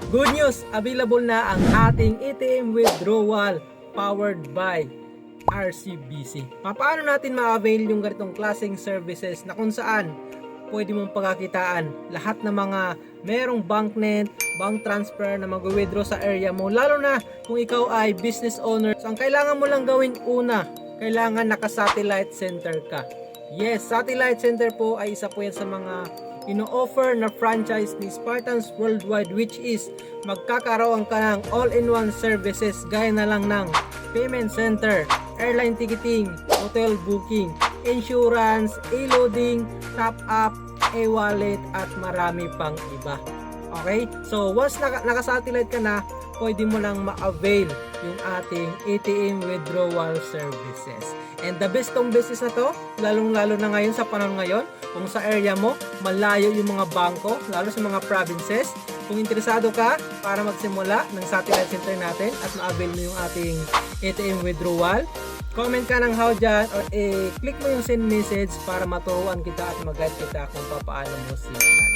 Good news! Available na ang ating ATM withdrawal powered by RCBC. Paano natin ma-avail yung ganitong klaseng services na kung saan pwede mong pagkakitaan lahat ng mga merong banknet, bank transfer na mag-withdraw sa area mo, lalo na kung ikaw ay business owner. So ang kailangan mo lang gawin una, kailangan naka-satellite center ka. Yes, satellite center po ay isa po yan sa mga ino-offer na franchise ni Spartans Worldwide, which is magkakaroon ka ng all-in-one services gaya na lang ng payment center, airline ticketing, hotel booking, insurance, e-loading, top-up, e-wallet at marami pang iba. Okay? So once naka-satellite ka na, pwede mo lang ma-avail yung ating ATM withdrawal services. And the best tong business na to, lalong-lalo na ngayon sa panahon ngayon, kung sa area mo, malayo yung mga bangko, lalo sa mga provinces. Kung interesado ka para magsimula ng satellite center natin at ma-avail mo yung ating ATM withdrawal, comment ka ng how dyan or click mo yung send message para maturuan kita at mag-guide kita kung paano mo simulan.